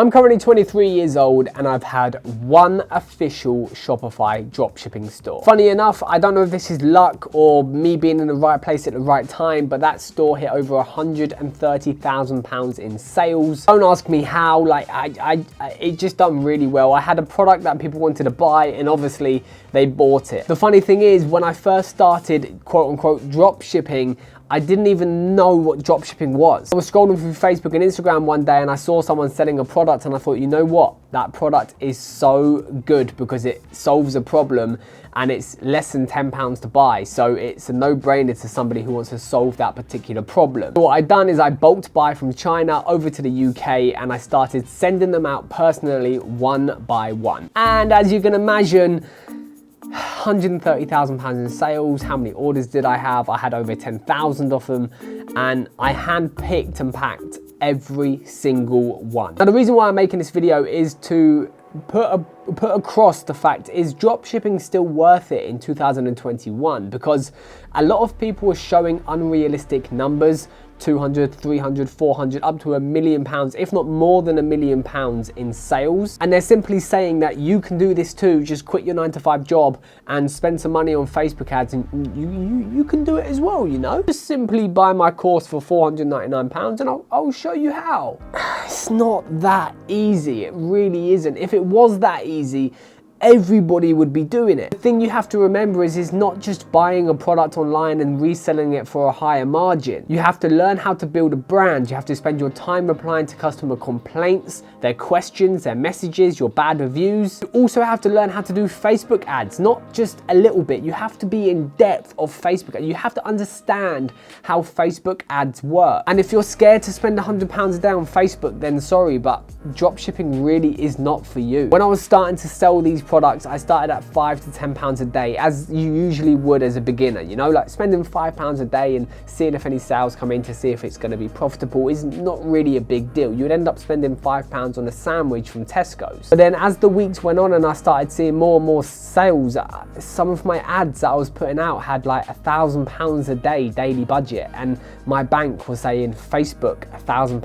I'm currently 23 years old and I've had one official Shopify dropshipping store. Funny enough, I don't know if this is luck or me being in the right place at the right time, but that store hit over £130,000 in sales. Don't ask me how, like it just done really well. I had a product that people wanted to buy and obviously they bought it. The funny thing is, when I first started quote unquote dropshipping, I didn't even know what dropshipping was. I was scrolling through Facebook and Instagram one day and I saw someone selling a product and I thought, you know what? That product is so good because it solves a problem and it's less than £10 to buy. So it's a no-brainer to somebody who wants to solve that particular problem. So what I've done is I bulk buy from China over to the UK and I started sending them out personally one by one. And as you can imagine, £130,000 in sales. How many orders did I have? I had over 10,000 of them and I hand-picked and packed every single one. Now the reason why I'm making this video is to put across the fact, is dropshipping still worth it in 2021? Because a lot of people are showing unrealistic numbers, 200, 300, 400, up to £1 million, if not more than £1 million in sales. And they're simply saying that you can do this too, just quit your 9-to-5 job and spend some money on Facebook ads and you can do it as well, you know? Just simply buy my course for £499 and I'll show you how. It's not that easy, it really isn't. If it was that easy, everybody would be doing it. The thing you have to remember is not just buying a product online and reselling it for a higher margin. You have to learn how to build a brand. You have to spend your time replying to customer complaints, their questions, their messages, your bad reviews. You also have to learn how to do Facebook ads, not just a little bit. You have to be in depth of Facebook ads. You have to understand how Facebook ads work. And if you're scared to spend £100 a day on Facebook, then sorry, but dropshipping really is not for you. When I was starting to sell these products, I started at £5 to £10 a day, as you usually would as a beginner, you know, like spending £5 a day and seeing if any sales come in to see if it's going to be profitable is not really a big deal. You'd end up spending £5 on a sandwich from Tesco's. But then as the weeks went on and I started seeing more and more sales, some of my ads that I was putting out had like £1,000 a day daily budget, and my bank was saying Facebook £1,000,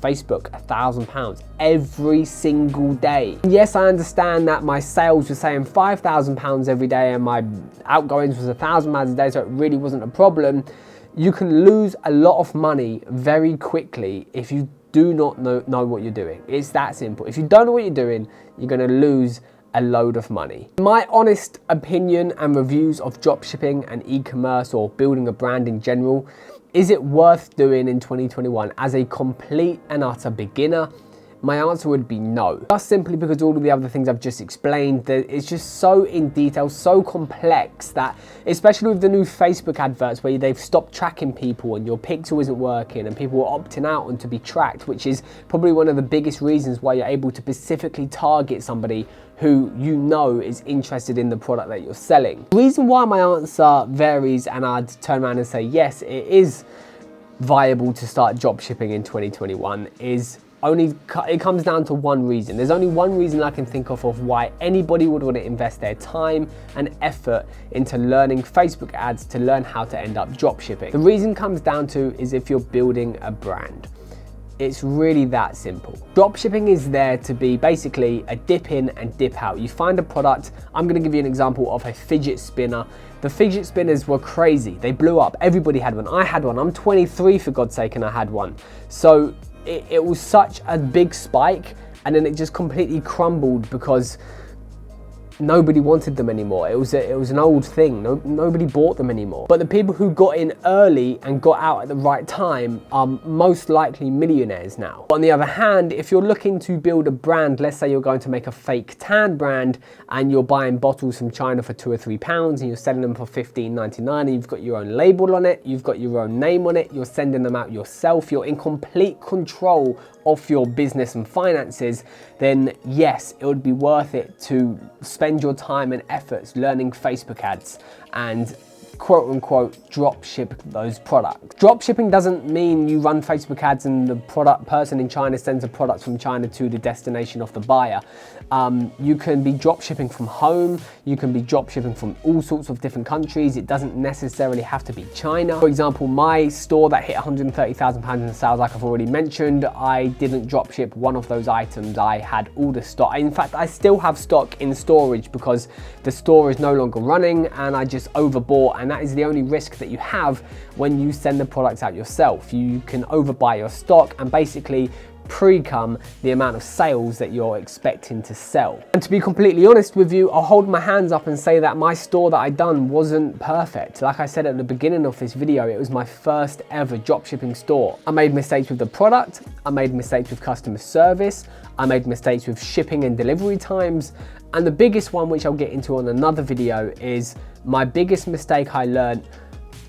Facebook £1,000 every single day. Yes, I understand that my sales were saying £5,000 every day and my outgoings was £1,000 a day, so it really wasn't a problem. You can lose a lot of money very quickly if you do not know what you're doing. It's that simple. If you don't know what you're doing, you're going to lose a load of money. My honest opinion and reviews of dropshipping and e-commerce, or building a brand in general, is it worth doing in 2021 as a complete and utter beginner? My answer would be no. Just simply because all of the other things I've just explained, that it's just so in detail, so complex that, especially with the new Facebook adverts where they've stopped tracking people and your pixel isn't working and people are opting out and to be tracked, which is probably one of the biggest reasons why you're able to specifically target somebody who you know is interested in the product that you're selling. The reason why my answer varies and I'd turn around and say yes, it is viable to start dropshipping in 2021 is it comes down to one reason. There's only one reason I can think of why anybody would want to invest their time and effort into learning Facebook ads to learn how to end up dropshipping. The reason comes down to is if you're building a brand. It's really that simple. Dropshipping is there to be basically a dip in and dip out. You find a product. I'm going to give you an example of a fidget spinner. The fidget spinners were crazy. They blew up. Everybody had one. I had one. I'm 23 for God's sake and I had one. So it was such a big spike and then it just completely crumbled because nobody wanted them anymore. It was an old thing. Nobody bought them anymore. But the people who got in early and got out at the right time are most likely millionaires now. On the other hand, if you're looking to build a brand, let's say you're going to make a fake tan brand and you're buying bottles from China for £2 or £3 and you're selling them for $15.99 and you've got your own label on it, you've got your own name on it, you're sending them out yourself, you're in complete control of your business and finances, then yes, it would be worth it to spend your time and efforts learning Facebook ads and quote unquote drop ship those products. Drop shipping doesn't mean you run Facebook ads and the person in China sends a product from China to the destination of the buyer. You can be drop shipping from home, you can be drop shipping from all sorts of different countries. It doesn't necessarily have to be China. For example, my store that hit £130,000 in sales, like I've already mentioned, I didn't drop ship one of those items. I had all the stock. In fact, I still have stock in storage because the store is no longer running and I just overbought, and that is the only risk that you have when you send the products out yourself. You can overbuy your stock and basically pre-cum the amount of sales that you're expecting to sell. And to be completely honest with you, I'll hold my hands up and say that my store that I done wasn't perfect. Like I said at the beginning of this video, it was my first ever dropshipping store. I made mistakes with the product, I made mistakes with customer service, I made mistakes with shipping and delivery times, and the biggest one, which I'll get into on another video, is my biggest mistake I learned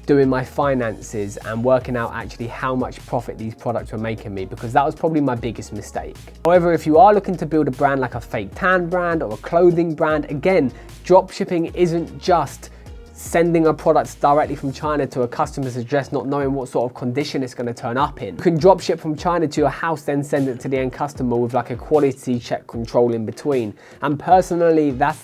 doing my finances and working out actually how much profit these products were making me, because that was probably my biggest mistake. However, if you are looking to build a brand like a fake tan brand or a clothing brand, again, dropshipping isn't just sending a product directly from China to a customer's address, not knowing what sort of condition it's going to turn up in. You can drop ship from China to your house, then send it to the end customer with like a quality check control in between. And personally, that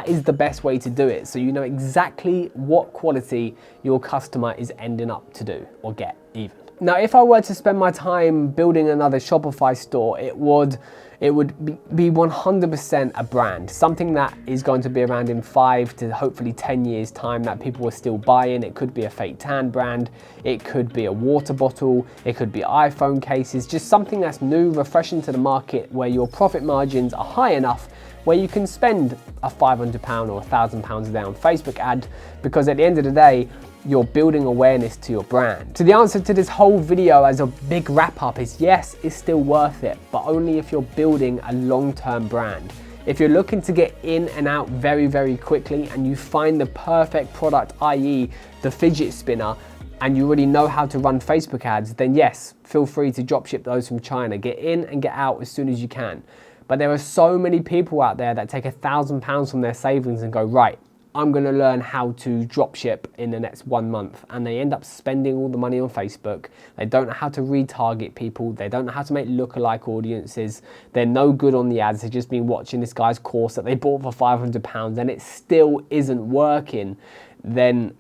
is the best way to do it. So you know exactly what quality your customer is ending up to do or get even. Now, if I were to spend my time building another Shopify store, it would be 100% a brand, something that is going to be around in 5 to hopefully 10 years time that people are still buying. It could be a fake tan brand, it could be a water bottle, it could be iPhone cases, just something that's new, refreshing to the market, where your profit margins are high enough where you can spend a £500 or £1,000 a day on Facebook ad, because at the end of the day, you're building awareness to your brand. So the answer to this whole video as a big wrap up is yes, it's still worth it, but only if you're building a long-term brand. If you're looking to get in and out very, very quickly and you find the perfect product, i.e. the fidget spinner, and you already know how to run Facebook ads, then yes, feel free to dropship those from China. Get in and get out as soon as you can. But there are so many people out there that take £1,000 from their savings and go, right, I'm going to learn how to dropship in the next 1 month, and they end up spending all the money on Facebook. They don't know how to retarget people. They don't know how to make lookalike audiences. They're no good on the ads. They've just been watching this guy's course that they bought for £500 and it still isn't working. Then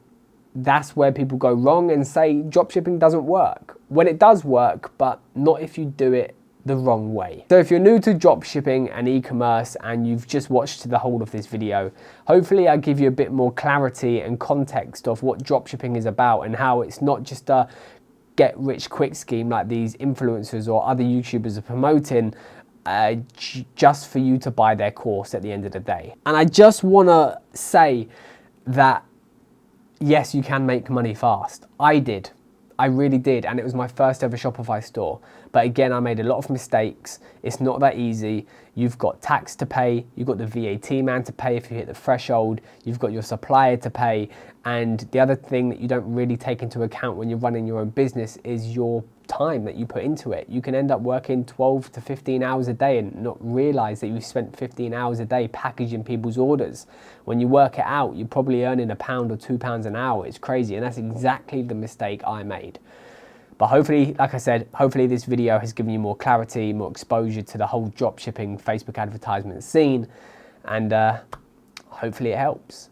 that's where people go wrong and say dropshipping doesn't work. When it does work, but not if you do it the wrong way. So if you're new to dropshipping and e-commerce and you've just watched the whole of this video, hopefully I give you a bit more clarity and context of what dropshipping is about and how it's not just a get rich quick scheme like these influencers or other YouTubers are promoting just for you to buy their course at the end of the day. And I just want to say that yes, you can make money fast. I did. I really did, and it was my first ever Shopify store. But again, I made a lot of mistakes. It's not that easy. You've got tax to pay, you've got the VAT man to pay if you hit the threshold, you've got your supplier to pay, and the other thing that you don't really take into account when you're running your own business is your time that you put into it. You can end up working 12 to 15 hours a day and not realize that you spent 15 hours a day packaging people's orders. When you work it out, you're probably earning £1 or £2 an hour. It's crazy, and that's exactly the mistake I made. But hopefully, like I said, hopefully this video has given you more clarity, more exposure to the whole dropshipping Facebook advertisement scene, and hopefully it helps.